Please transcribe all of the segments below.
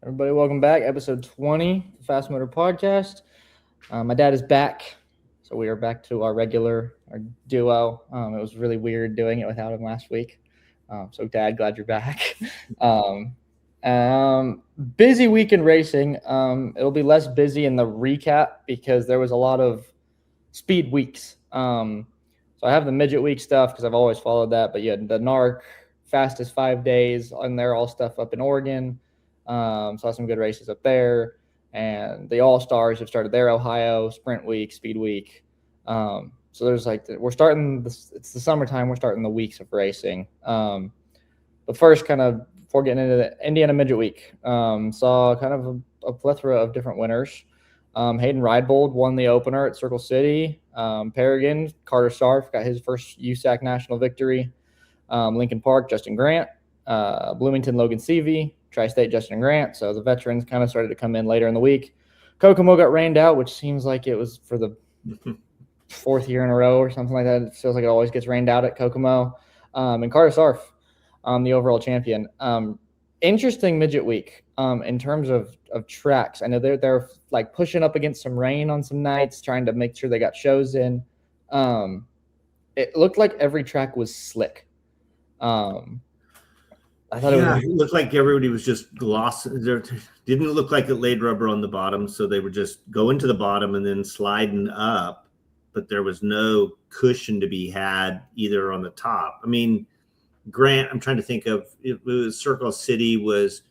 Everybody, welcome back. Episode 20, the Fast Motor Podcast. My dad is back, so we are back to our duo. It was really weird doing it without him last week. So, Dad, glad you're back. um, Busy week in racing. It'll be less busy in the recap because there was a lot of speed weeks. So I have the midget week stuff because I've always followed that. But yeah, the NARC fastest 5 days, and they're all stuff up in Oregon. Saw some good races up there, and the All Stars have started their Ohio Sprint Week, Speed Week. So there's we're starting. It's the summertime. We're starting the weeks of racing. But first, kind of before getting into the Indiana Midget Week, saw kind of a plethora of different winners. Hayden Ridebold won the opener at Circle City. Paragon, Carter Sarf got his first USAC national victory. Lincoln Park, Justin Grant. Bloomington, Logan Seavey. Tri-State, Justin Grant. So the veterans kind of started to come in later in the week. Kokomo got rained out, which seems like it was for the fourth year in a row or something like that. It feels like it always gets rained out at Kokomo. And Carter Sarf, the overall champion. Interesting midget week in terms of tracks. I know they're like pushing up against some rain on some nights, trying to make sure they got shows in. It looked like every track was slick. I thought it looked like everybody was just glossing. There didn't look like it laid rubber on the bottom, so they were just going to the bottom and then sliding up, but there was no cushion to be had either on the top. I mean, Grant, I'm trying to think of, it was Circle City was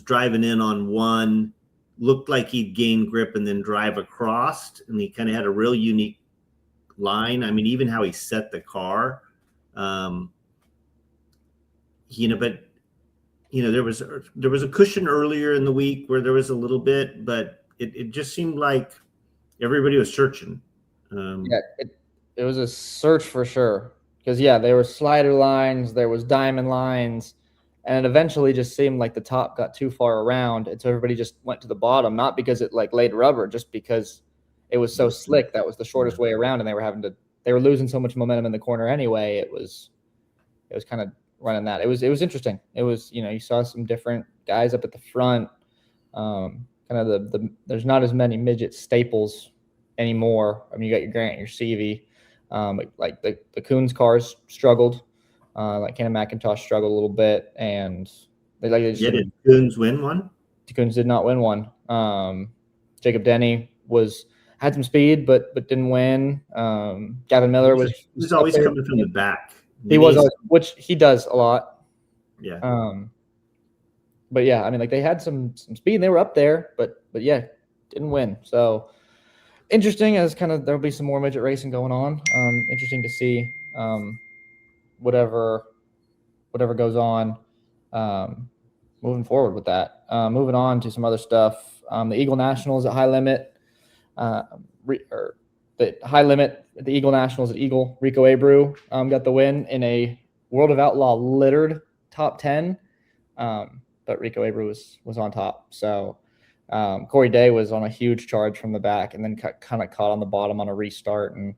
driving in on one, looked like he'd gain grip and then drive across, and he kind of had a real unique line. I mean, even how he set the car, but there was a cushion earlier in the week where there was a little bit, but it just seemed like everybody was searching. It was a search for sure. Because, there were slider lines, there was diamond lines, and it eventually just seemed like the top got too far around, and so everybody just went to the bottom, not because it laid rubber, just because it was so slick. That was the shortest way around, and they were losing so much momentum in the corner anyway. It was kind of running that. It was interesting. It was, you saw some different guys up at the front. Kind of there's not as many midget staples anymore. I mean, you got your Grant, your Seavey. Like the Coons cars struggled. Cannon McIntosh struggled a little bit, and did Coons win one? The Coons did not win one. Jacob Denny had some speed, but didn't win. Gavin Miller was always coming from the back. He was, which he does a lot. Yeah. But I mean, they had some speed and they were up there, but didn't win. So interesting, as kind of there'll be some more midget racing going on. Interesting to see whatever goes on moving forward with that. Moving on to some other stuff. The Eagle Nationals at High Limit. The High Limit at the Eagle Nationals at Eagle. Rico Abreu got the win in a World of Outlaw littered top 10. But Rico Abreu was on top. So Corey Day was on a huge charge from the back and then kind of caught on the bottom on a restart and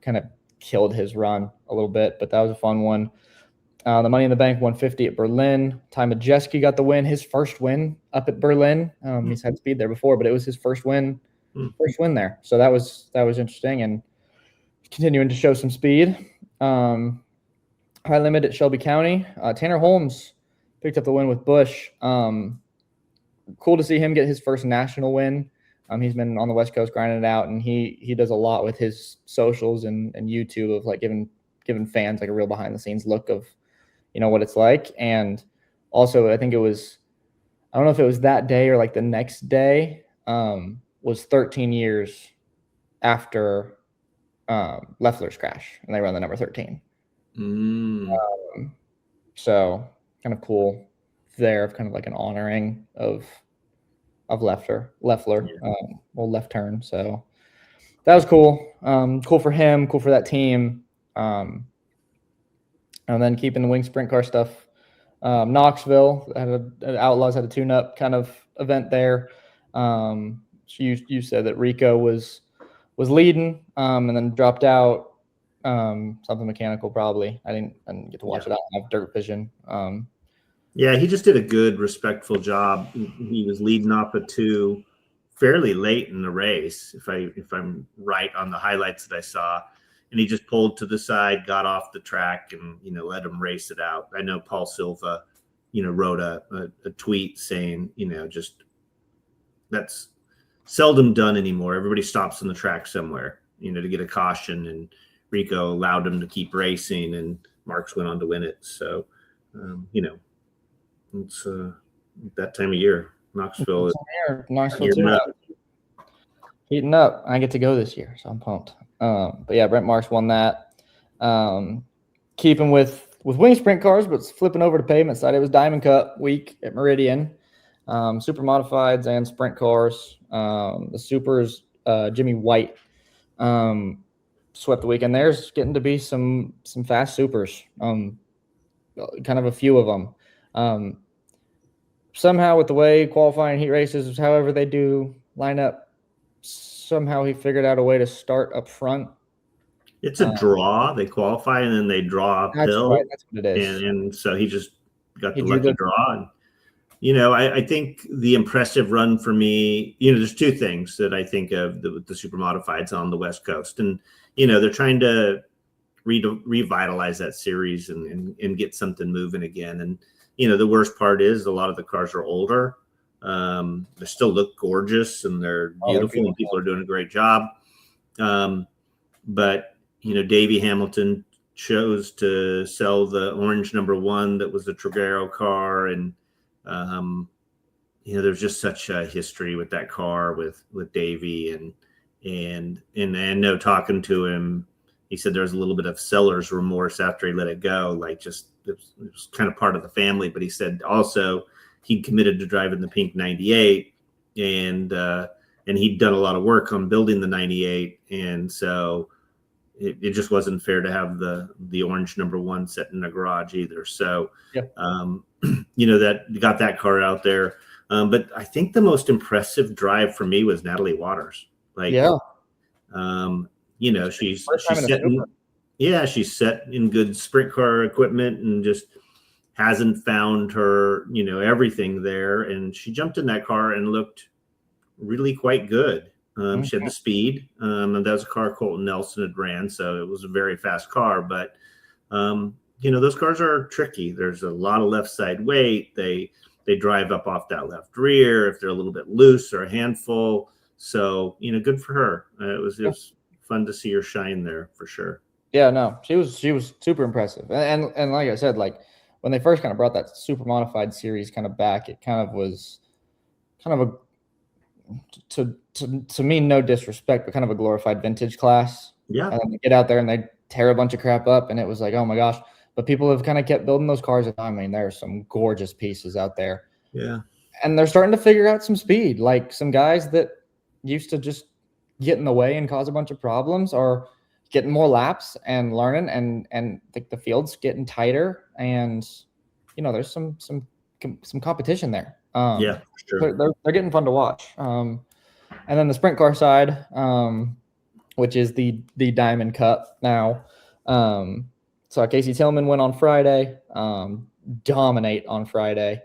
kind of killed his run a little bit. But that was a fun one. The Money in the Bank 150 at Berlin. Ty Majeski got the win, his first win up at Berlin. He's had speed there before, but it was his first win there. So that was interesting and continuing to show some speed. High Limit at Shelby County. Tanner Holmes picked up the win with Busch. Cool to see him get his first national win. He's been on the West Coast grinding it out, and he does a lot with his socials and YouTube of giving fans a real behind the scenes look of what it's like. And also, I think I don't know if it was that day or the next day, was 13 years after Leffler's crash, and they run the number 13. So kind of cool there, of kind of an honoring of Leffler, left turn. So that was cool. Cool for him, cool for that team. And then keeping the wing sprint car stuff. Knoxville Outlaws had a tune-up kind of event there. So you said that Rico was leading, and then dropped out. Something mechanical probably. I didn't get to watch it. I don't have dirt vision. Yeah, he just did a good, respectful job. He was leading off a 2 fairly late in the race, if I'm right on the highlights that I saw. And he just pulled to the side, got off the track, and let him race it out. I know Paul Silva, wrote a tweet saying, just that's seldom done anymore. Everybody stops on the track somewhere, to get a caution, and Rico allowed him to keep racing, and Marks went on to win it. So, it's that time of year. Knoxville is Knoxville too. Heating up. I get to go this year, so I'm pumped. But yeah, Brent Marks won that. Keeping with wing sprint cars, but flipping over to pavement side, it was Diamond Cup week at Meridian. Super modifieds and sprint cars. The supers, Jimmy White swept the weekend. There's getting to be some fast supers. Kind of a few of them. Somehow with the way qualifying heat races, however they do line up, somehow he figured out a way to start up front. It's a draw. They qualify and then they draw uphill. That's right. That's what it is. And so he just got the lucky draw. And, I think the impressive run for me, there's two things that I think of the super modifieds on the West Coast. And, they're trying to revitalize that series and get something moving again. And, the worst part is a lot of the cars are older. They still look gorgeous and they're beautiful and people are doing a great job. But, Davey Hamilton chose to sell the orange number 1 that was the Trigueiro car. And, there's just such a history with that car with Davey and I know talking to him, he said there was a little bit of seller's remorse after he let it go. Like just, it was kind of part of the family, but he said also he'd committed to driving the pink 98 and he'd done a lot of work on building the 98. And so it just wasn't fair to have the orange number 1 set in the garage either. So, that got that car out there. But I think the most impressive drive for me was Natalie Waters. She's set in good sprint car equipment and just hasn't found her, everything there. And she jumped in that car and looked really quite good. She had the speed, and that was a car Colton Nelson had ran, so it was a very fast car. But those cars are tricky. There's a lot of left side weight. They drive up off that left rear if they're a little bit loose or a handful. So good for her. It was fun to see her shine there for sure. Yeah, no, she was super impressive. And like I said, like when they first kind of brought that super modified series kind of back, it kind of was kind of a to me, no disrespect, but kind of a glorified vintage class. Yeah. And then they get out there and they tear a bunch of crap up, and it was like, oh my gosh. But people have kind of kept building those cars. I mean, there are some gorgeous pieces out there. Yeah. And they're starting to figure out some speed. Like some guys that used to just get in the way and cause a bunch of problems are getting more laps and learning, and the field's getting tighter, and there's some competition there. Yeah, sure. They're getting fun to watch. And then the sprint car side, which is the Diamond Cup now. So Casey Tillman went on Friday, dominate on Friday,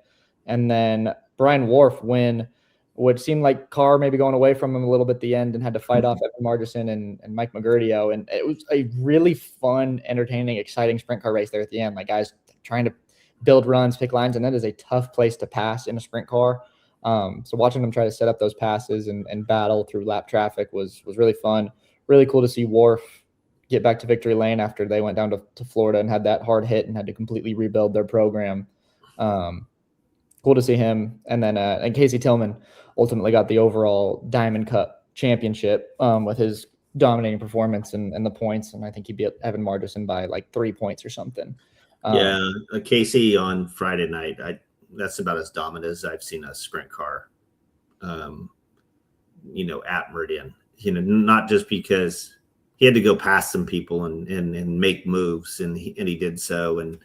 and then Brian Wharf win, which seemed like Carr maybe going away from him a little bit at the end and had to fight off Evan Margison and Mike Magurdio. And it was a really fun, entertaining, exciting sprint car race there at the end. Like guys trying to build runs, pick lines, and that is a tough place to pass in a sprint car. So watching them try to set up those passes and battle through lap traffic was really fun. Really cool to see Wharf get back to victory lane after they went down to Florida and had that hard hit and had to completely rebuild their program. Cool to see him. And then and Casey Tillman ultimately got the overall Diamond Cup championship with his dominating performance and the points. And I think he beat Evan Margison by like 3 points or something. Casey on Friday night, that's about as dominant as I've seen a sprint car, at Meridian. Not just because he had to go past some people and make moves, and he did so and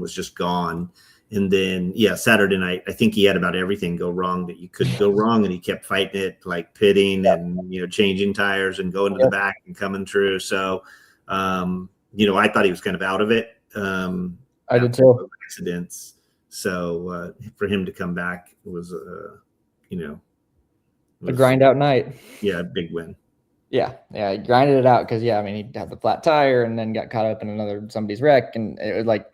was just gone. And then Saturday night, I think he had about everything go wrong that you could go wrong, and he kept fighting it, like pitting and changing tires and going to the back and coming through. So I thought he was kind of out of it. I did too. Accidents. So for him to come back was, a grind out night. Yeah, big win. Yeah, he grinded it out because he had the flat tire and then got caught up in somebody's wreck, and it was like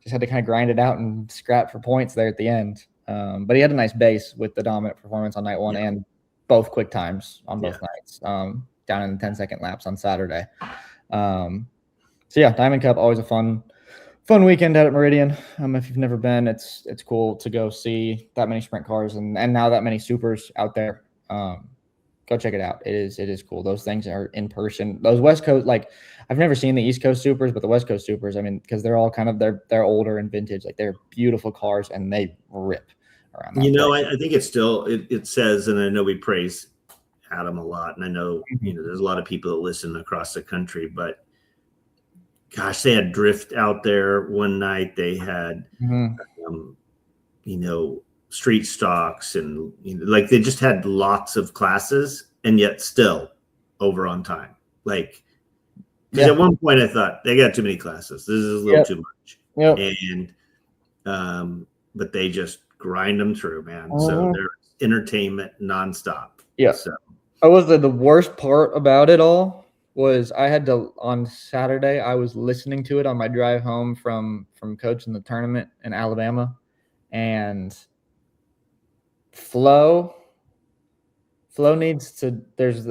just had to kind of grind it out and scrap for points there at the end. But he had a nice base with the dominant performance on night one and both quick times on both nights, down in the 10-second laps on Saturday. Diamond Cup, always a fun weekend out at Meridian. If you've never been, it's cool to go see that many sprint cars and now that many supers out there. Go check it out. It is cool. Those things are in person. Those West Coast, like I've never seen the East Coast supers, but the West Coast supers, because they're all kind of they're older and vintage. Like they're beautiful cars and they rip around. I think it's still it says, and I know we praise Adam a lot, and I know there's a lot of people that listen across the country, but gosh, they had drift out there one night. They had street stocks, and like they just had lots of classes, and yet still over on time. Like, because at one point I thought they got too many classes. This is a little too much. And but they just grind them through, man. So there's entertainment nonstop. Yeah. So I was the worst part about it all was I had to on Saturday. I was listening to it on my drive home from coaching the tournament in Alabama, and Flo needs to.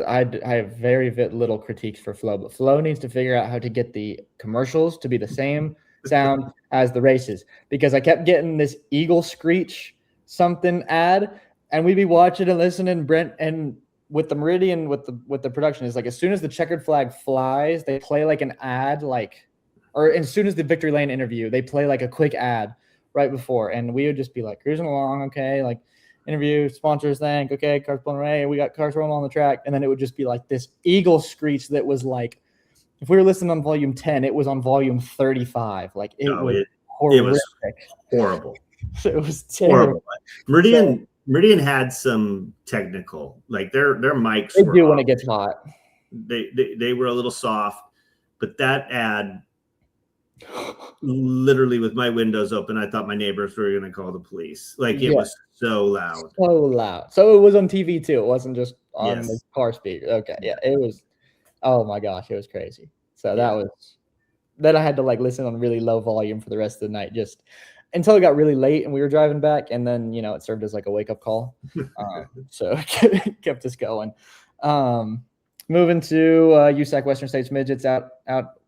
I have very little critiques for Flo, but Flo needs to figure out how to get the commercials to be the same sound as the races, because I kept getting this eagle screech something ad, and we'd be watching and listening. Brent and with the Meridian with the production is like as soon as the checkered flag flies, they play like an ad, or as soon as the Victory Lane interview, they play like a quick ad right before, and we would just be like cruising along, okay, like. Interview, sponsors, thank, okay, cars pulling away, we got cars rolling on the track, and then it would just be like this eagle screech that was like, if we were listening on volume 10, it was on volume 35. Like it was horrible. It was terrible. Meridian had some technical, like their mics. They do when it gets hot. They were a little soft, but that ad. Literally with my windows open, I thought my neighbors were going to call the police. Like it was so loud. So it was on TV too. It wasn't just on the car speaker. Okay. Yeah. It was, oh my gosh, it was crazy. So then I had to like listen on really low volume for the rest of the night, just until it got really late and we were driving back. And then, it served as like a wake up call. So it kept us going. Moving to USAC Western States Midgets out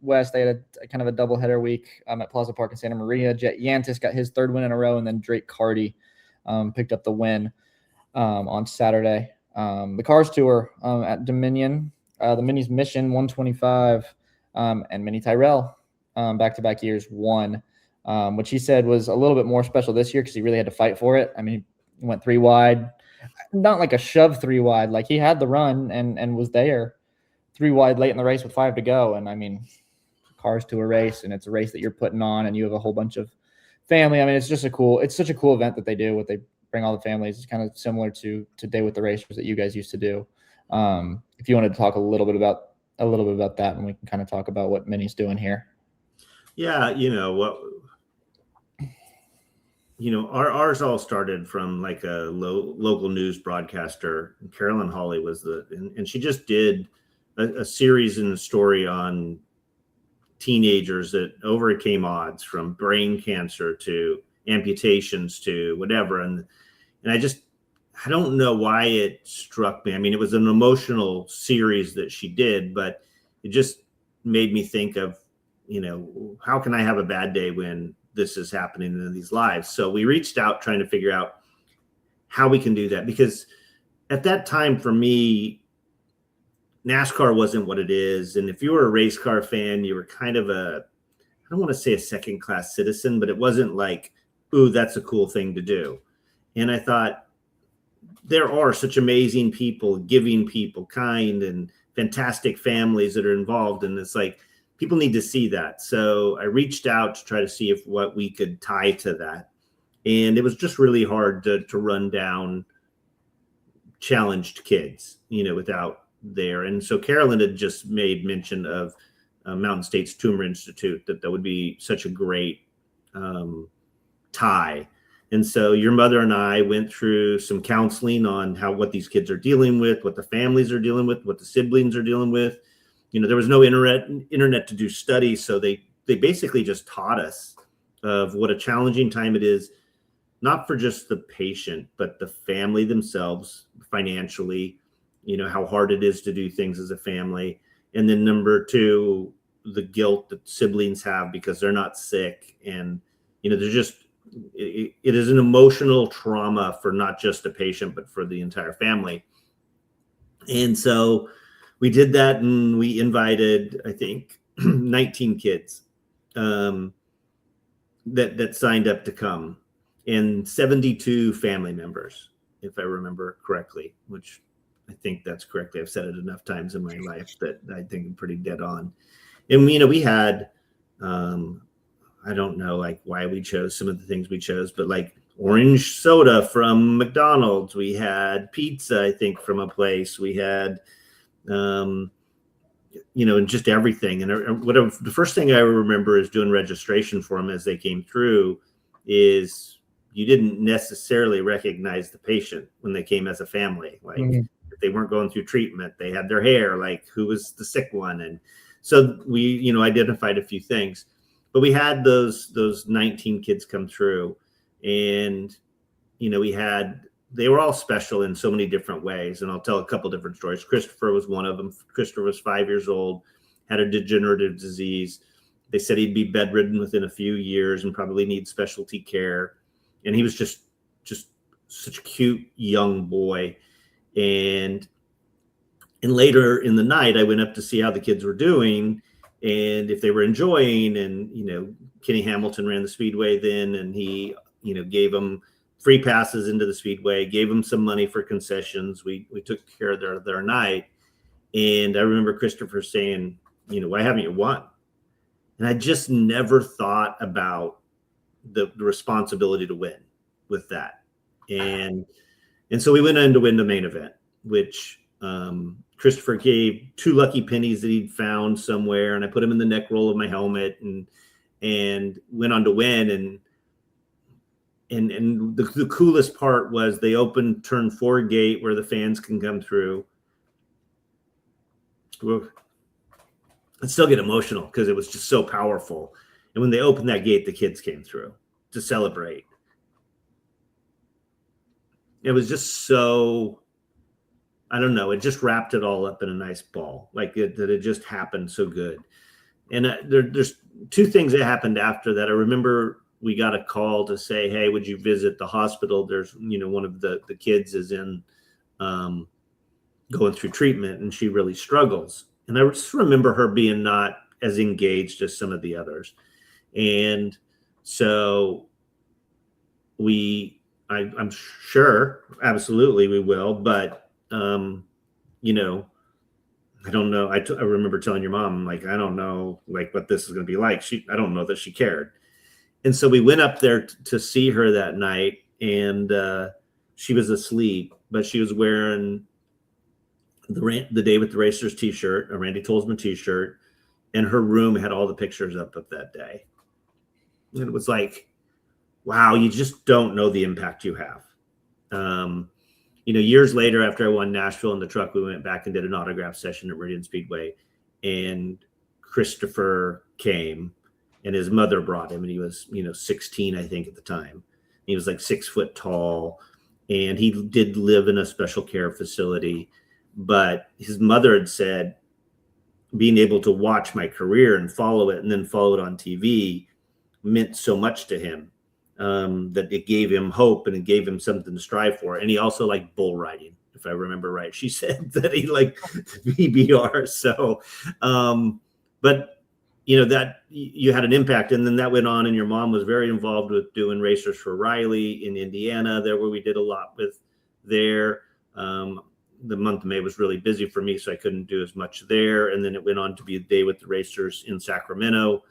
west. They had a kind of a doubleheader week at Plaza Park in Santa Maria. Jet Yantis got his third win in a row, and then Drake Carty picked up the win on Saturday. The Cars Tour at Dominion, the Minis Mission 125, and Mini Tyrell back-to-back years won, which he said was a little bit more special this year because he really had to fight for it. He went 3 wide. Not like a shove 3 wide, like he had the run and was there 3 wide late in the race with 5 to go. And Cars to a race, and it's a race that you're putting on, and you have a whole bunch of family. It's such a cool event that they do. What they bring all the families is kind of similar to Day with the Racers that you guys used to do. If you wanted to talk a little bit about that, and we can kind of talk about what Minnie's doing here. Yeah, ours all started from like a local news broadcaster. Carolyn Hawley was and she just did a series and a story on teenagers that overcame odds, from brain cancer to amputations to whatever. And I don't know why it struck me. It was an emotional series that she did, but it just made me think of, how can I have a bad day when this is happening in these lives? So we reached out trying to figure out how we can do that, because at that time for me, NASCAR wasn't what it is. And if you were a race car fan, you were kind of I don't want to say a second class citizen, but it wasn't like, ooh, that's a cool thing to do. And I thought, there are such amazing people, giving people, kind and fantastic families that are involved. And it's like, people need to see that. So I reached out to try to see what we could tie to that. And it was just really hard to run down challenged kids, without there. And so Carolyn had just made mention of Mountain States Tumor Institute, that would be such a great tie. And so your mother and I went through some counseling on what these kids are dealing with, what the families are dealing with, what the siblings are dealing with. There was no internet to do studies, so they basically just taught us of what a challenging time it is, not for just the patient, but the family themselves financially, how hard it is to do things as a family. And then number two, the guilt that siblings have because they're not sick. And, they're just, it is an emotional trauma for not just a patient, but for the entire family. And so we did that, and we invited, I think, 19 kids that signed up to come, and 72 family members, if I remember correctly, which I think that's correctly. I've said it enough times in my life that I think I'm pretty dead on. And, we had, I don't know, like why we chose some of the things we chose, but like orange soda from McDonald's. We had pizza, I think, from a place. We had, and just everything. And whatever, the first thing I remember is doing registration for them as they came through is you didn't necessarily recognize the patient when they came as a family. Like if they weren't going through treatment, they had their hair, like who was the sick one. And so we, identified a few things, but we had those 19 kids come through, and, they were all special in so many different ways. And I'll tell a couple different stories. Christopher was one of them. Christopher was 5 years old, had a degenerative disease. They said he'd be bedridden within a few years and probably need specialty care. And he was just such a cute young boy. And later in the night, I went up to see how the kids were doing and if they were enjoying. And, Kenny Hamilton ran the Speedway then, and he, gave them free passes into the Speedway, gave them some money for concessions. We took care of their night. And I remember Christopher saying, why haven't you won? And I just never thought about the responsibility to win with that. And so we went in to win the main event, which Christopher gave 2 lucky pennies that he'd found somewhere. And I put them in the neck roll of my helmet and went on to win. And the coolest part was they opened turn 4 gate where the fans can come through. I still get emotional because it was just so powerful. And when they opened that gate, the kids came through to celebrate. It was just so, I don't know, it just wrapped it all up in a nice ball. Like it just happened so good. And there's 2 things that happened after that. I remember we got a call to say, hey, would you visit the hospital? There's, one of the kids is in going through treatment, and she really struggles. And I just remember her being not as engaged as some of the others. And so I'm sure, absolutely we will. But, I don't know. I remember telling your mom, like, I don't know, like, what this is going to be like. I don't know that she cared. And so we went up there to see her that night, and she was asleep, but she was wearing the Day with the Racers t-shirt, a Randy Tolsman t-shirt, and her room had all the pictures up of that day. And it was like, wow, you just don't know the impact you have. Years later, after I won Nashville in the truck, we went back and did an autograph session at Meridian Speedway, and Christopher came, and his mother brought him, and he was, 16, I think, at the time. He was like 6 foot tall, and he did live in a special care facility. But his mother had said, being able to watch my career and follow it, and then follow it on TV, meant so much to him, that it gave him hope and it gave him something to strive for. And he also liked bull riding, if I remember right. She said that he liked PBR. So, but that you had an impact. And then that went on, and your mom was very involved with doing Racers for Riley in Indiana, there where we did a lot with there. The month of May was really busy for me, so I couldn't do as much there. And then it went on to be a Day with the Racers in Sacramento,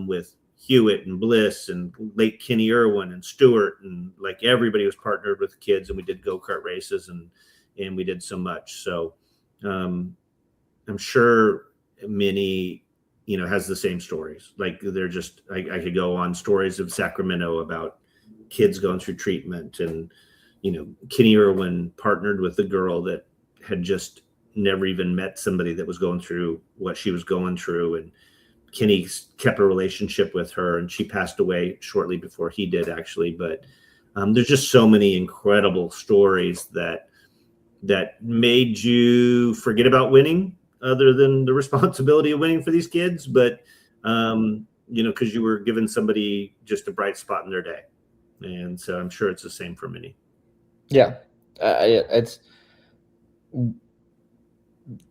with Hewitt and Bliss and late Kenny Irwin and Stewart, and like everybody was partnered with the kids, and we did go-kart races and we did so much. So I'm sure Minnie, has the same stories. Like they're just, I could go on stories of Sacramento about, kids going through treatment, and Kenny Irwin partnered with a girl that had just never even met somebody that was going through what she was going through, and Kenny kept a relationship with her, and she passed away shortly before he did, actually. But there's just so many incredible stories that made you forget about winning, other than the responsibility of winning for these kids. But because you were giving somebody just a bright spot in their day. And so I'm sure it's the same for Minnie. Yeah. It's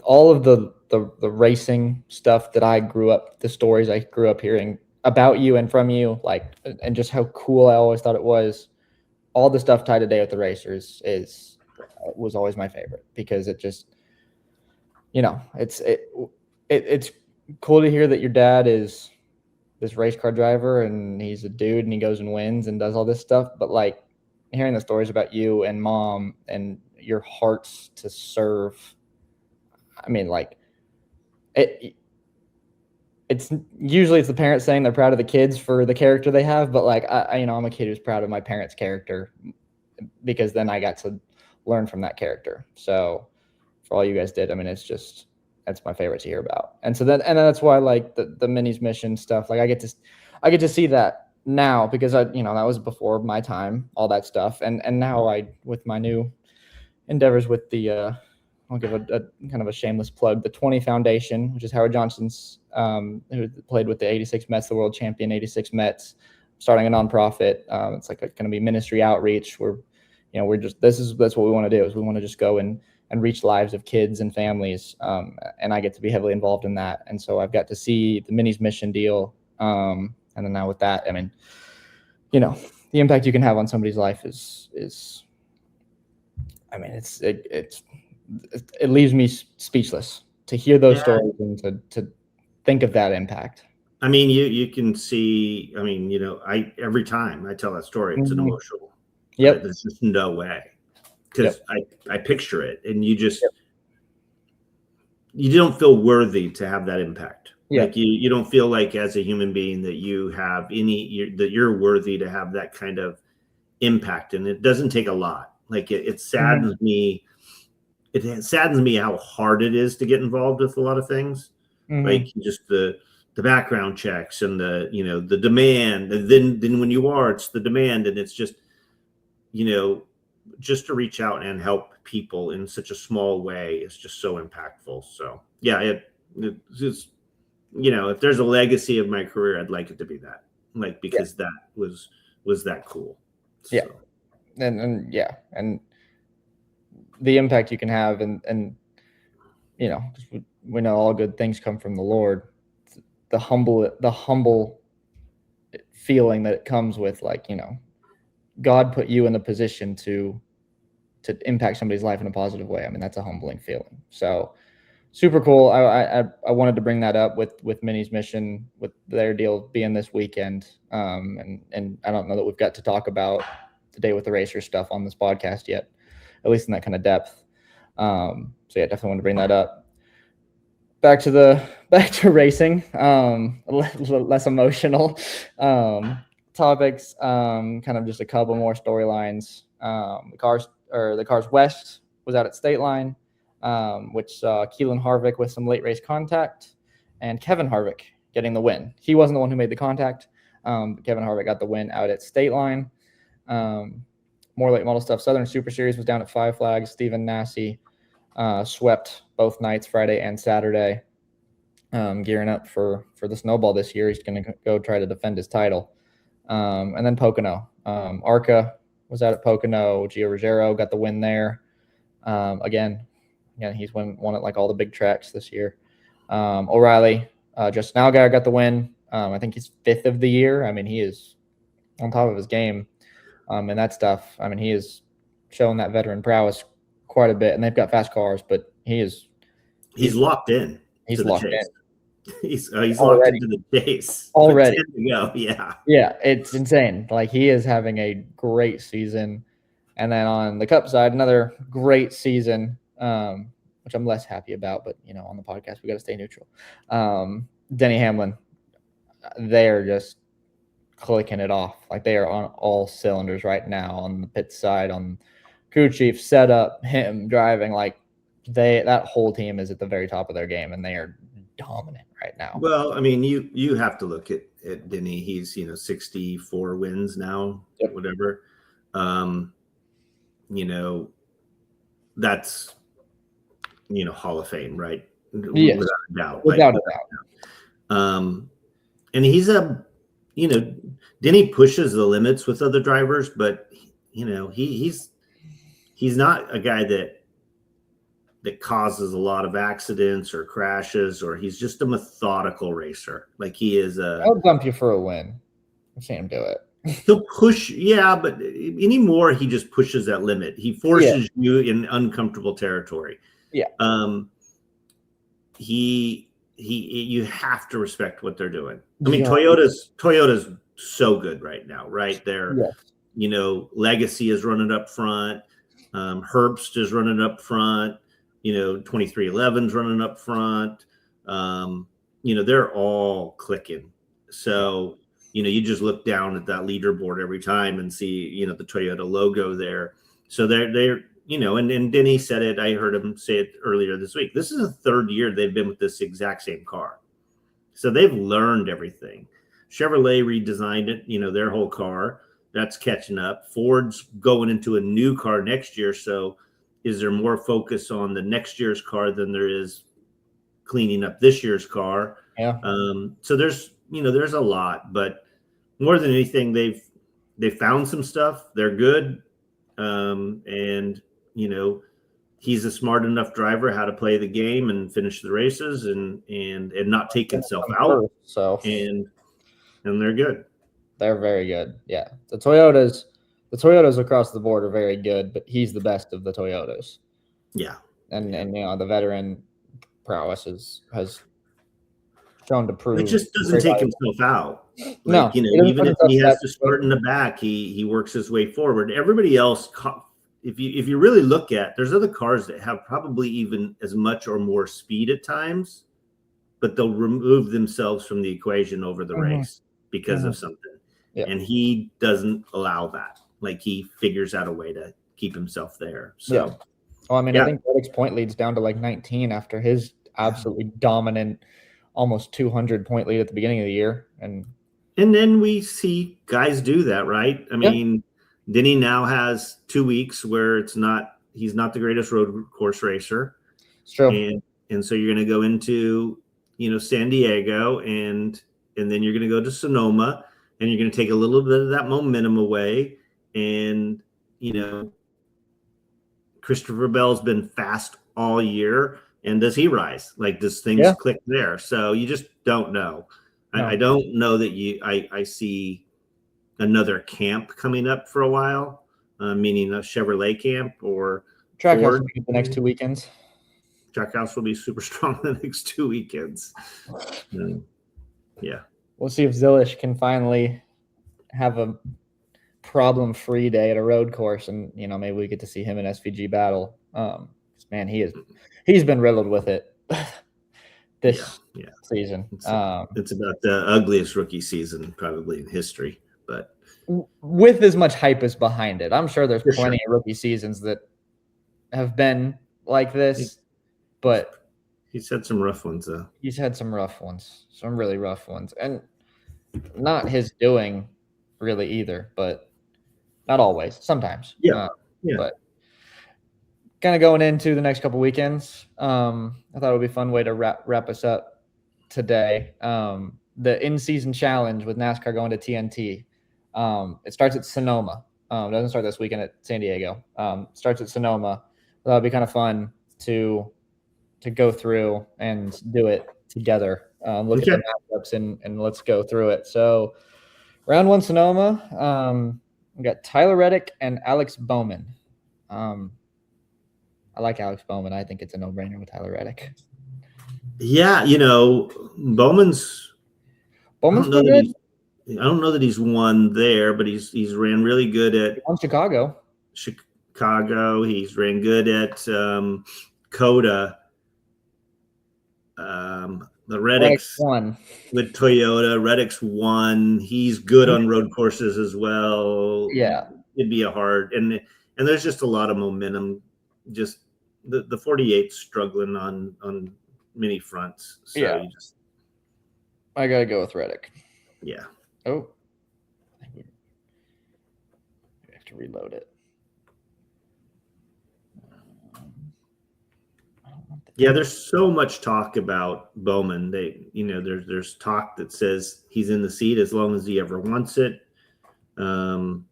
all of the racing stuff that I grew up, the stories I grew up hearing about you and from you, like, and just how cool I always thought it was. All the stuff tied today with the racers was always my favorite, because it just, it's cool to hear that your dad is this race car driver and he's a dude and he goes and wins and does all this stuff. But like hearing the stories about you and mom and your hearts to serve, I mean, like it's usually the parents saying they're proud of the kids for the character they have. But like, I'm a kid who's proud of my parents' character, because then I got to learn from that character. So for all you guys did, I mean, that's my favorite to hear about. And so then that's why, like, the Minnie's mission stuff, like I get to see that now, because that was before my time, all that stuff. And now with my new endeavors with the, I'll give a kind of a shameless plug, the 20 Foundation, which is Howard Johnson's, who played with the 86 Mets, the world champion 86 Mets, starting a nonprofit. It's like going to be ministry outreach. That's what we want to do, is we want to just go and reach lives of kids and families. And I get to be heavily involved in that. And so I've got to see the Minnie's mission deal. And then now with that, I mean, the impact you can have on somebody's life is I mean, it leaves me speechless to hear those stories and to think of that impact. I mean, you can see, I mean, every time I tell that story, it's an emotional. Yep. There's just no way, because I picture it, and you just, you don't feel worthy to have that impact. Like you don't feel like as a human being that you have that you're worthy to have that kind of impact. And it doesn't take a lot. Like it saddens me. It saddens me how hard it is to get involved with a lot of things. Like just the background checks and the demand. And then when it's the demand, and it's just, just to reach out and help people in such a small way is just so impactful. So yeah, it's just, if there's a legacy of my career, I'd like it to be that, like, because that was that cool. So. Yeah. And the impact you can have, and we know all good things come from the Lord. The humble feeling that it comes with, like, God put you in the position to impact somebody's life in a positive way. I mean, that's a humbling feeling. So super cool. I wanted to bring that up with Minnie's mission, with their deal being this weekend. And I don't know that we've got to talk about the Day with the Racer stuff on this podcast yet, at least in that kind of depth. So yeah, definitely want to bring that up. Back to racing, less emotional topics. Kind of just a couple more storylines. The Cars West was out at State Line, which saw Keelan Harvick with some late race contact, and Kevin Harvick getting the win. He wasn't the one who made the contact. But Kevin Harvick got the win out at State Line. More late model stuff. Southern Super Series was down at Five Flags. Stephen Nasse swept both nights, Friday and Saturday, gearing up for the Snowball this year. He's going to go try to defend his title. And then Pocono. Arca was out at Pocono. Gio Ruggiero got the win there. Again, he's won at like all the big tracks this year. O'Reilly, Justin Allgaier got the win. I think he's 5th of the year. I mean, he is on top of his game. And that stuff. I mean, he is showing that veteran prowess quite a bit, and they've got fast cars, but he's locked in. He's locked in. He's locked into the chase already. Yeah, it's insane. Like, he is having a great season. And then on the Cup side, another great season, which I'm less happy about, but on the podcast we got to stay neutral. Denny Hamlin, they are just clicking it off. Like they are on all cylinders right now on the pit side, on crew chief setup, him driving. Like that whole team is at the very top of their game, and they are dominant right now. Well, I mean, you have to look at Denny. He's 64 wins now, whatever. That's Hall of Fame, right? Yes, without a doubt. Without a doubt. And he's Denny pushes the limits with other drivers, but he's not a guy that causes a lot of accidents or crashes, or he's just a methodical racer. Like he is I'll dump you for a win. I've seen him do it. He'll push, but anymore he just pushes that limit. He forces you in uncomfortable territory. Yeah. You have to respect what they're doing. I mean, Toyota's so good right now, right? They're Legacy is running up front. Herbst is running up front. 2311's running up front. They're all clicking. So, you just look down at that leaderboard every time and see, the Toyota logo there. So they're and Denny said it. I heard him say it earlier this week. This is the third year they've been with this exact same car. So they've learned everything. Chevrolet redesigned it, their whole car. That's catching up. Ford's going into a new car next year. So is there more focus on the next year's car than there is cleaning up this year's car? Yeah. So there's a lot, but more than anything, they've found some stuff. They're good. And he's a smart enough driver how to play the game and finish the races and not take himself out. So and they're good. They're very good. Yeah. The Toyotas across the board are very good, but he's the best of the Toyotas. Yeah. And the veteran prowess has shown to prove. It just doesn't take himself out. No, even if he has to start in the back, he works his way forward. Everybody else, if you really look at, there's other cars that have probably even as much or more speed at times, but they'll remove themselves from the equation over the race because of something. Yeah. And he doesn't allow that. Like he figures out a way to keep himself there. So, yeah. Well, I mean, I think Reddick's point lead's down to like 19 after his absolutely dominant, almost 200 point lead at the beginning of the year. And then we see guys do that, right? I mean, Denny now has 2 weeks where he's not the greatest road course racer. It's true. And so you're going to go into, San Diego and then you're going to go to Sonoma and you're going to take a little bit of that momentum away. And, Christopher Bell's been fast all year. And does he rise? Like, does things click there? So you just don't know. No. I don't know that I see another camp coming up for a while, meaning a Chevrolet camp or Trackhouse the next 2 weekends. Trackhouse will be super strong the next 2 weekends. Yeah. We'll see if Zilish can finally have a problem-free day at a road course, and maybe we get to see him in SVG battle. Man, he's been riddled with it this season. It's about the ugliest rookie season probably in history, but with as much hype as behind it. I'm sure there's plenty of rookie seasons that have been like this, but he's had some rough ones though. He's had some rough ones, some really rough ones, and not his doing really either, but not always, sometimes. But kind of going into the next couple weekends, I thought it would be a fun way to wrap us up today. The in-season challenge with NASCAR going to TNT. It starts at Sonoma. It doesn't start this weekend at San Diego. Starts at Sonoma. That would be kind of fun to go through and do it together. Look at the matchups and let's go through it. So round one, Sonoma. We got Tyler Reddick and Alex Bowman. I like Alex Bowman. I think it's a no-brainer with Tyler Reddick. Yeah, Bowman's good. I don't know that he's won there, but he's ran really good at Chicago. He's ran good at COTA. The Reddick's Reddick's won. with Toyota. Reddick's won. He's good on road courses as well. Yeah. It'd be a hard and there's just a lot of momentum. Just the 48's struggling on many fronts. So Yeah. I gotta go with Reddick. Yeah. Oh, I think we have to reload it. Yeah, there's so much talk about Bowman. There's talk that says he's in the seat as long as he ever wants it. You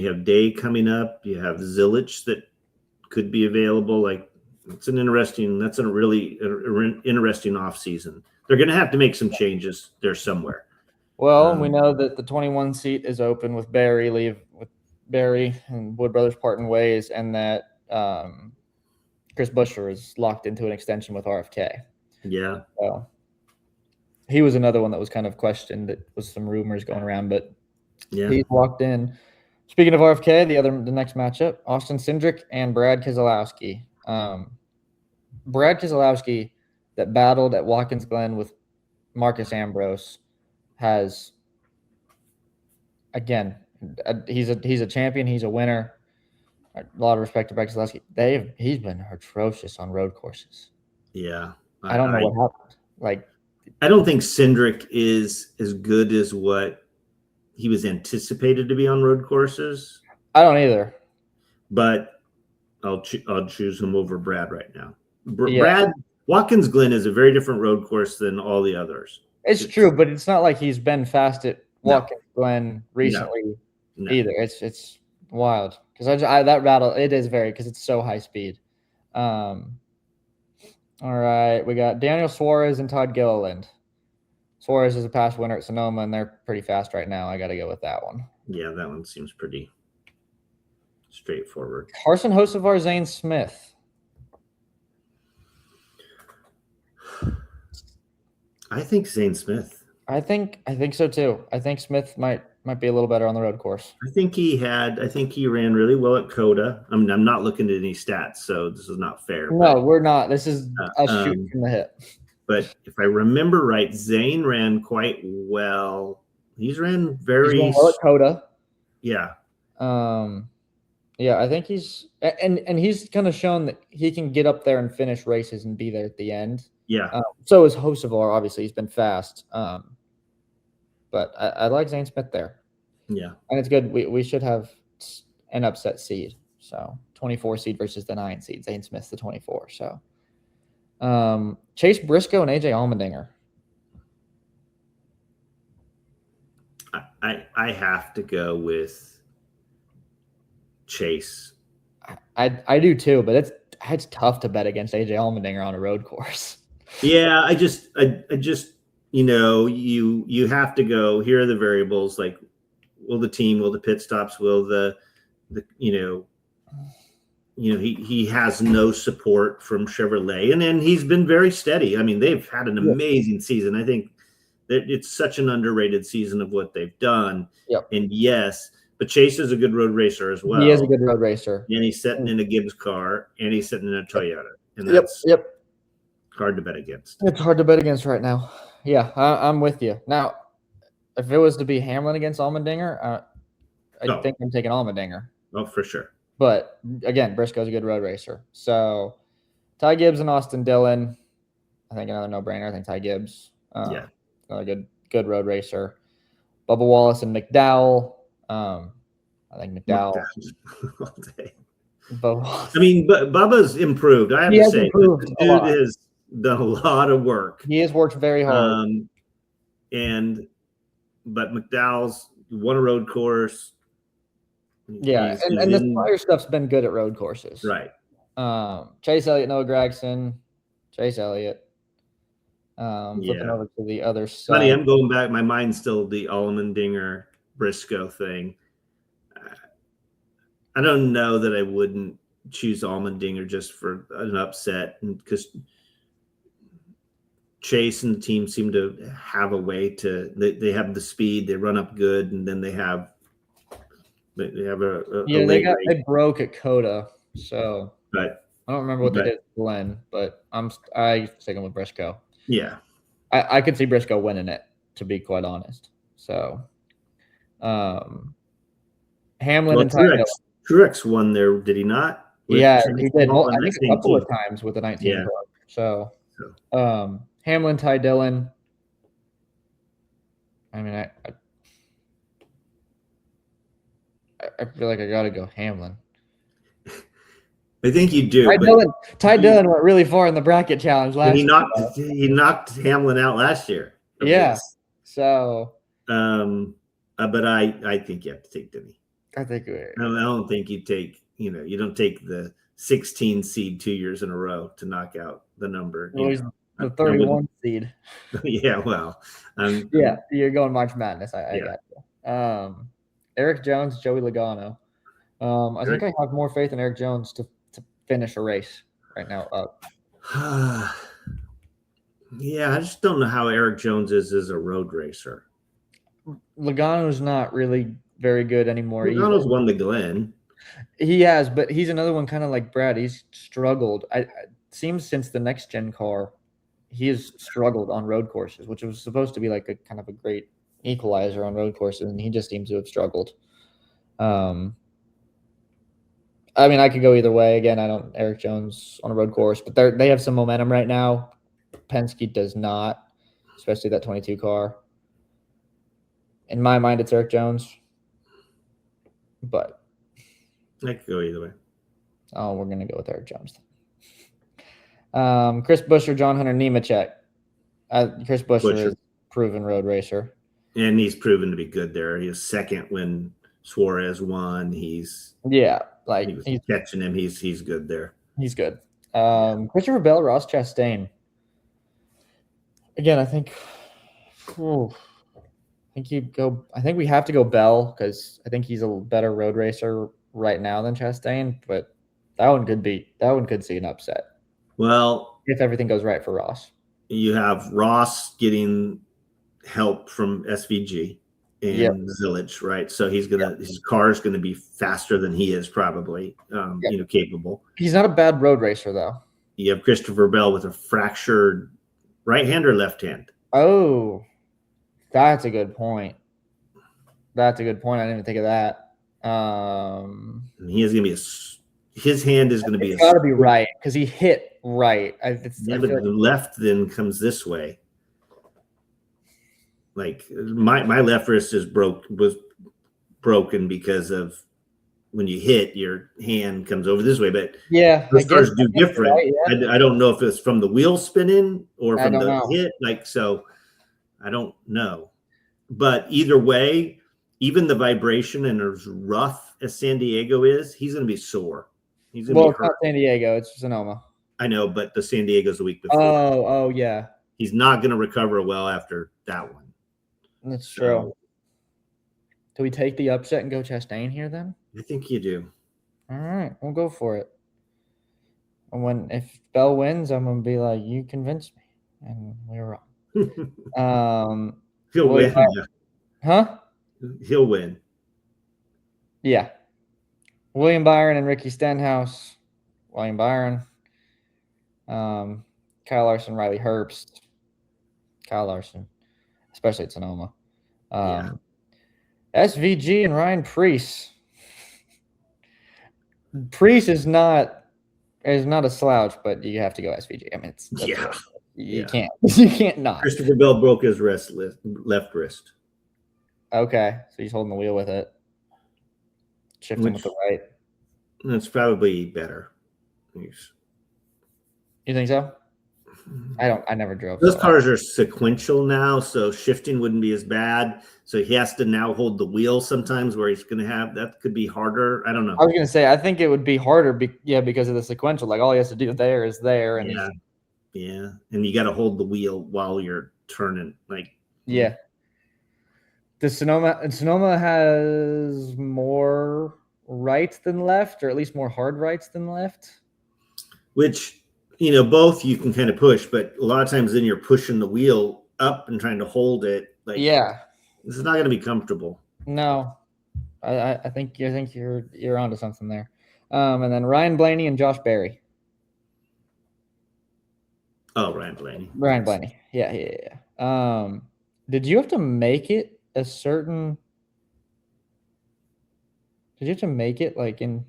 have Day coming up. You have Zilich that could be available. Like that's a really interesting off season. They're going to have to make some changes there somewhere. Well, we know that the 21 seat is open with Barry and Wood Brothers parting ways, and that Chris Buescher is locked into an extension with RFK. Yeah. So he was another one that was kind of questioned. That was some rumors going around, but yeah, he's locked in. Speaking of RFK, the next matchup, Austin Cindric and Brad Keselowski. Brad Keselowski, that battled at Watkins Glen with Marcus Ambrose, has, again, he's a champion. He's a winner. A lot of respect to Brad Keselowski. He's been atrocious on road courses. Yeah. I don't know what happened. Like, I don't think Cindric is as good as what he was anticipated to be on road courses. I don't either. But I'll choose him over Brad right now. Brad, Watkins Glen is a very different road course than all the others. It's true, but it's not like he's been fast at Watkins Glen recently either. It's wild because that battle, it is because it's so high speed. All right, we got Daniel Suarez and Todd Gilliland. Suarez is a past winner at Sonoma, and they're pretty fast right now. I got to go with that one. Yeah, that one seems pretty straightforward. Carson Hocevar, Zane Smith. I think Zane Smith. I think so too. I think Smith might be a little better on the road course. I think he ran really well at Coda. I mean, I'm not looking at any stats, so this is not fair. No, we're not. This is a shoot from the hip. But if I remember right, Zane ran quite well. He's ran well at Coda. Yeah. Yeah, I think he's kind of shown that he can get up there and finish races and be there at the end. Yeah. So is Hocevar. Obviously, he's been fast. But I like Zane Smith there. Yeah. And it's good. We should have an upset seed. So 24 seed versus the 9 seed. Zane Smith's the 24. So Chase Briscoe and AJ Allmendinger. I have to go with Chase. I do too, but it's tough to bet against AJ Allmendinger on a road course. Yeah, I just you have to go. Here are the variables. Like, will the pit stops? Will he has no support from Chevrolet, and then he's been very steady. I mean, they've had an amazing season. I think that it's such an underrated season of what they've done. Yep. And yes, but Chase is a good road racer as well. He is a good road racer. And he's sitting in a Gibbs car, and he's sitting in a Toyota. And that's hard to bet against. It's hard to bet against right now. Yeah, I'm with you. Now, if it was to be Hamlin against Allmendinger, I think I'm taking Allmendinger. Oh, for sure. But again, Briscoe's a good road racer. So Ty Gibbs and Austin Dillon, I think another no-brainer. I think Ty Gibbs. Another good road racer. Bubba Wallace and McDowell. I think McDowell. All day. Bubba. I mean, Bubba's improved. I have to say, the dude has done a lot of work. He has worked very hard. But McDowell's won a road course. Yeah, and the fire stuff's been good at road courses. Right. Chase Elliott, Noah Gragson, Chase Elliott. Flipping over to the other side. Funny, I'm going back. My mind's still the Allmendinger Briscoe thing. I don't know that I wouldn't choose Allmendinger just for an upset, because Chase and the team seem to have a way to. They have the speed. They run up good, and then they have. They have they broke at Coda, so but I don't remember what they did at Glen, but I'm sticking with Briscoe. Yeah. I could see Briscoe winning it, to be quite honest. So, Hamlin and Ty Dillon. Truex won there, did he not? Yeah, he did. Well, I think a couple of team. times with the 19 Yeah. car. So, Hamlin, Ty Dillon. I mean, I feel like I got to go Hamlin. I think you do. Ty Dillon went really far in the bracket challenge last year. He knocked Hamlin out last year. Yeah. This. So. But I think you have to take Denny. I don't think you take, you don't take the 16 seed 2 years in a row to knock out the number. Well, he's the 31 seed. Yeah, well. Yeah, you're going March Madness. I got you. Eric Jones, Joey Logano. I think I have more faith in Eric Jones to finish a race right now up. Yeah, I just don't know how Eric Jones is as a road racer. Logano's not really very good anymore. Logano's won the Glen. He has, but he's another one kind of like Brad. He's struggled. It seems since the next gen car, he has struggled on road courses, which was supposed to be like a kind of a great equalizer on road courses, and he just seems to have struggled. I mean, I could go either way. Again, Eric Jones on a road course, but they have some momentum right now. Penske does not, especially that 22 car. In my mind, it's Eric Jones, but I could go either way. Oh, we're gonna go with Eric Jones. Chris Buescher, John Hunter Nemechek. Chris Buescher is a proven road racer, and he's proven to be good there. He was second when Suarez won. He's catching him. He's good there. He's good. Christopher Bell, Ross Chastain. Again, I think we have to go Bell because I think he's a better road racer right now than Chastain, but that one could see an upset. Well, if everything goes right for Ross. You have Ross getting help from SVG and Zillage, right? So his car is gonna be faster than he is probably, capable. He's not a bad road racer though. You have Christopher Bell with a fractured right hand or left hand. Oh, that's a good point. I didn't even think of that. He is gonna be his hand is gonna be. It's gotta be right because he hit right. But the left then comes this way. Like my left wrist was broken because of when you hit, your hand comes over this way. But those cars do different. Right, yeah. I don't know if it's from the wheel spinning or from the hit. So I don't know. But either way, even the vibration and as rough as San Diego is, he's going to be sore. He's going to be hurt. It's not San Diego. It's Sonoma. I know, but the San Diego's the week before. Oh, yeah. He's not going to recover well after that one. That's true. Do we take the upset and go Chastain here then? I think you do. All right, we'll go for it. And if Bell wins, I'm gonna be like, "You convinced me," and we were wrong. He'll win. Huh? He'll win. Yeah. William Byron and Ricky Stenhouse. William Byron. Kyle Larson, Riley Herbst. Kyle Larson, especially at Sonoma. SVG and Ryan Preece. Preece is not a slouch, but you have to go SVG. I mean, you can't not. Christopher Bell broke his left wrist. Okay, so he's holding the wheel with it, shifting with the right. That's probably better. You think so? I never drove. Those cars are sequential now, so shifting wouldn't be as bad. So he has to now hold the wheel sometimes where he's going to have that could be harder. I don't know. I was going to say, I think it would be harder. Because of the sequential, like all he has to do there is there. And yeah. And you got to hold the wheel while you're turning. Sonoma has more right than left, or at least more hard rights than left. Which, both you can kind of push, but a lot of times then you're pushing the wheel up and trying to hold it. This is not going to be comfortable. No, I think you're onto something there. And then Ryan Blaney and Josh Berry. Oh, Ryan Blaney. Ryan Blaney. Yeah. Did you have to make it a certain? Did you have to make it like in?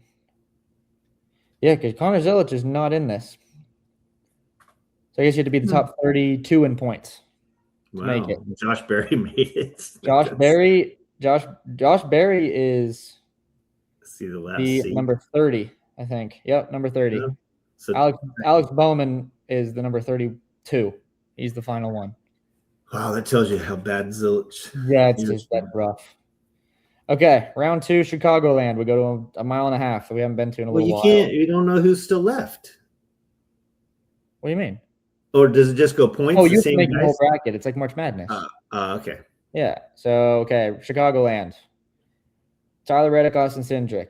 Yeah, because Connor Zelich is not in this. So I guess you had to be the top 32 in points to make it. Wow. Josh Berry made it. Josh Berry. Josh Berry is See the last the seat. number 30, I think. Yep, number 30. Yeah. So, Alex Bowman is the number 32. He's the final one. wow, that tells you how bad Zilich. Yeah, it's just that rough. Okay, round 2, Chicagoland. We go to a mile and a half that we haven't been to in a little while. You don't know who's still left. What do you mean? Or does it just go points? Oh, you have to make the whole bracket. It's like March Madness. Okay. Yeah. So, okay, Chicagoland. Tyler Reddick, Austin Cindric.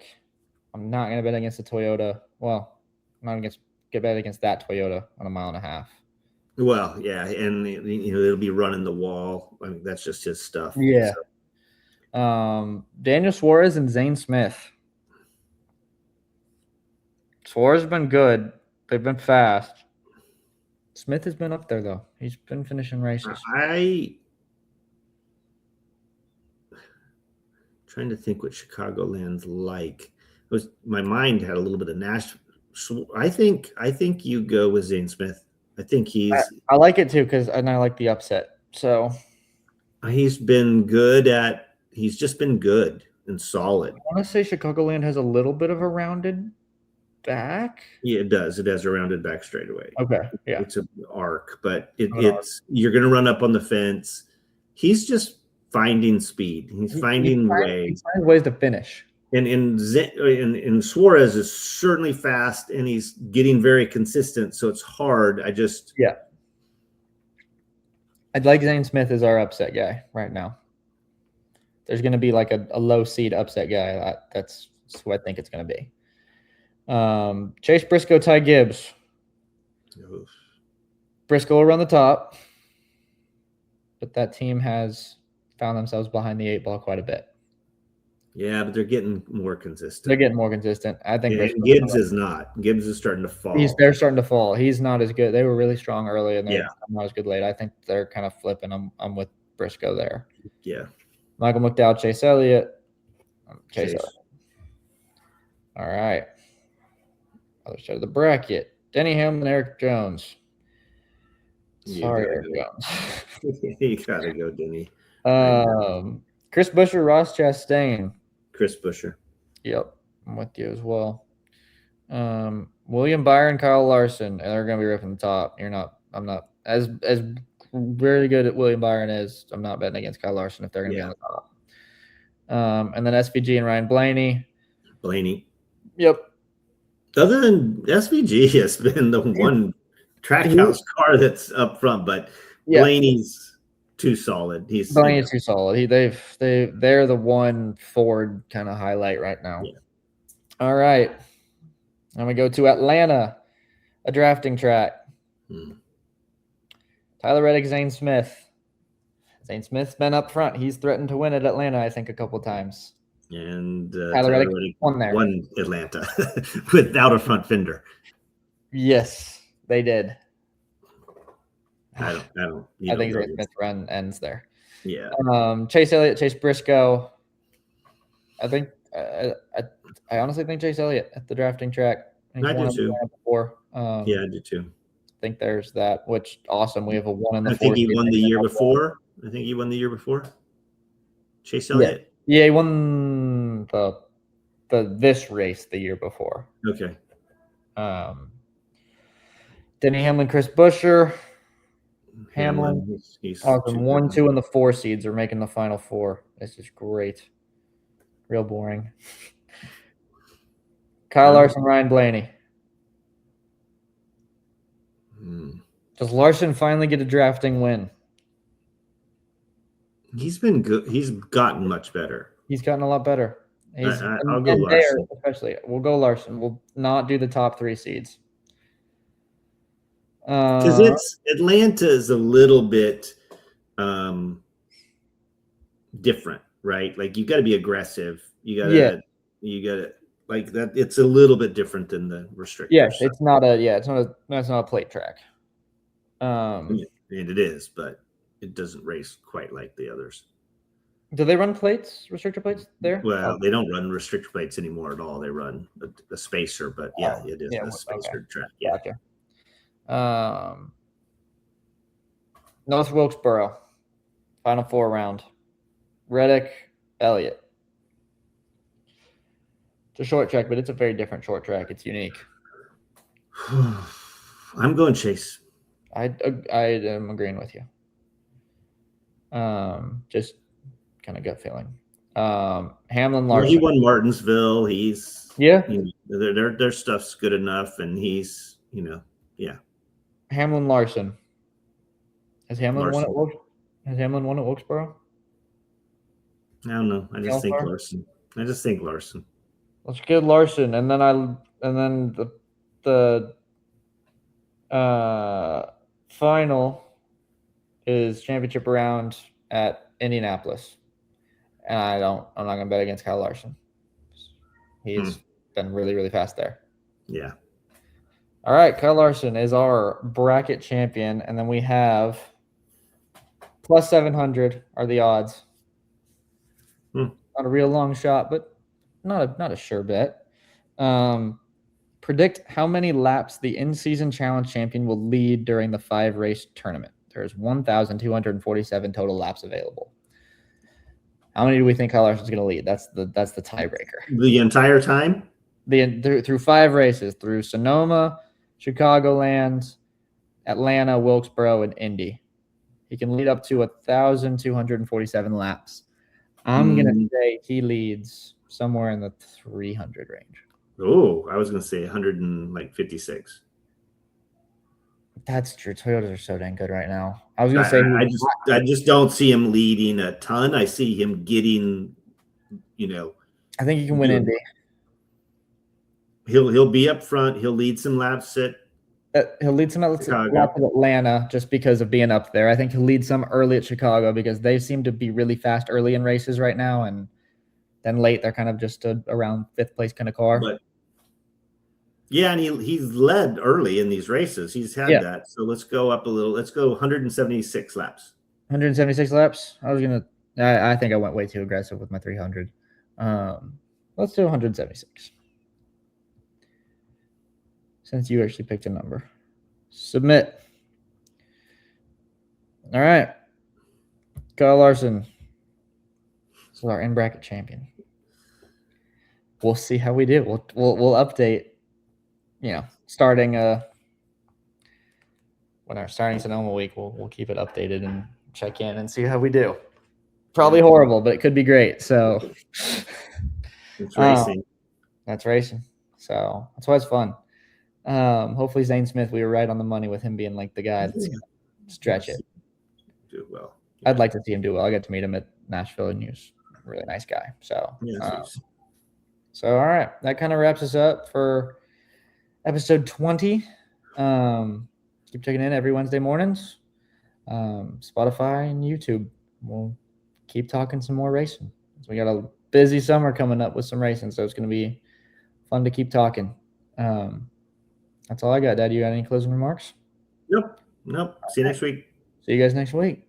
I'm not going to bet against the Toyota. Well, I'm not going to bet against that Toyota on a mile and a half. Well, yeah, and it'll be running the wall. I mean, that's just his stuff. Yeah. So. Daniel Suarez and Zane Smith. Suarez has been good. They've been fast. Smith has been up there, though. He's been finishing races. Trying to think what Chicagoland's like. My mind had a little bit of Nashville. I think you go with Zane Smith. I think I like it too and I like the upset. So he's just been good and solid. I want to say Chicagoland has a little bit of a rounded back. Yeah, it does. It has a rounded back straightaway. Okay. Yeah. It's an arc, but you're going to run up on the fence. He's just finding speed. He's finding ways. He finds ways to finish. And Suarez is certainly fast, and he's getting very consistent. So it's hard. I'd like Zane Smith as our upset guy right now. There's going to be like a low seed upset guy. That's who I think it's going to be. Chase Briscoe, Ty Gibbs. Oof. Briscoe will run the top, but that team has found themselves behind the 8 ball quite a bit. Yeah, but they're getting more consistent. I think Gibbs is not. Gibbs is starting to fall. They're starting to fall. He's not as good. They were really strong early, and they're not as good late. I think they're kind of flipping. I'm with Briscoe there. Yeah. Michael McDowell, Chase Elliott. Chase Elliott. All right. Other side of the bracket. Denny Hamlin, Eric Jones. Sorry, Eric Jones. You gotta go, Denny. Chris Buescher, Ross Chastain. Chris Buescher. Yep, I'm with you as well. William Byron, Kyle Larson, and they're going to be ripping the top. I'm not as very good at William Byron is. I'm not betting against Kyle Larson if they're going to be on the top. And then SVG and Ryan Blaney. Yep. Other than SVG has been the one Trackhouse car that's up front, but Blaney's too solid. Blaney's too solid. They're the one Ford kind of highlight right now. Yeah. All right. I'm gonna go to Atlanta, a drafting track. Tyler Reddick, Zane Smith. Zane Smith's been up front. He's threatened to win at Atlanta, I think, a couple times. And Tyler Reddick won Atlanta without a front fender. Yes, they did. I think Zane Smith's run ends there. Yeah. Chase Elliott, Chase Briscoe. I think I honestly think Chase Elliott at the drafting track. I do too. Before. I do too. I think there's that, which awesome. We have a 1 in the 4. I think he won the year before. Chase Elliott. Yeah, he won this race the year before. Okay. Denny Hamlin, Chris Buescher. Hamlin. He's 1, 2, and the 4 seeds are making the final 4. This is great. Real boring. Kyle Larson, Ryan Blaney. Does Larson finally get a drafting win? He's been good. He's gotten much better. He's gotten a lot better. I'll go Larson. Especially, we'll go Larson. We'll not do the top 3 seeds. Because Atlanta is a little bit different, right? Like you got to be aggressive. You got to like that. It's a little bit different than the restrictors. Yes, it's not a plate track. And it is, but it doesn't race quite like the others. Do they run plates, restrictor plates there? Well, they don't run restrictor plates anymore at all. They run a spacer, but yeah, it is a spacer track. Yeah. Gotcha. North Wilkesboro, Final Four round. Reddick, Elliott. It's a short track, but it's a very different short track. It's unique. I'm going Chase. I am agreeing with you. Just kind of gut feeling. Hamlin Larson. Well, he won Martinsville. He's their stuff's good enough, and he's Hamlin Larson. Has Hamlin won at Wilkesboro? I don't know. I just think Larson. Let's get Larson, and then the final is championship round at Indianapolis, and I'm not gonna bet against Kyle Larson. He's been really, really fast there. Yeah. All right, Kyle Larson is our bracket champion, and then we have plus 700 are the odds. Not a real long shot, but not a sure bet. Predict how many laps the in-season challenge champion will lead during the 5-race tournament. There's 1,247 total laps available. How many do we think Kyle Larson's going to lead? That's the tiebreaker. The entire time? Through 5 races, through Sonoma, Chicagoland, Atlanta, Wilkesboro, and Indy. He can lead up to 1,247 laps. I'm going to say he leads somewhere in the 300 range. Oh, I was going to say 156. That's true. Toyotas are so dang good right now. I was going to say I just don't see him leading a ton. I see him getting, I think he can win Indy. He'll be up front. He'll lead some laps he'll lead some laps at Atlanta just because of being up there. I think he'll lead some early at Chicago because they seem to be really fast early in races right now, and then late they're kind of just around 5th place kind of car. But yeah, and he's led early in these races. He's had that. So let's go up a little. Let's go 176 laps. 176 laps. I think I went way too aggressive with my 300. Let's do 176. Since you actually picked a number. Submit. All right. Kyle Larson. This is our in-bracket champion. We'll see how we do. We'll update, starting when our starting Sonoma week, we'll keep it updated and check in and see how we do. Probably horrible, but it could be great. So it's racing. That's racing. So that's why it's fun. Hopefully Zane Smith, we were right on the money with him being like the guy that's gonna stretch it. Do well. Yeah. I'd like to see him do well. I got to meet him at Nashville, and he was a really nice guy. So so all right, that kind of wraps us up for episode 20. Keep checking in every Wednesday mornings. Spotify and YouTube. We'll keep talking some more racing. We got a busy summer coming up with some racing, so it's going to be fun to keep talking. That's all I got. Dad, you got any closing remarks? Nope. See you next week. See you guys next week.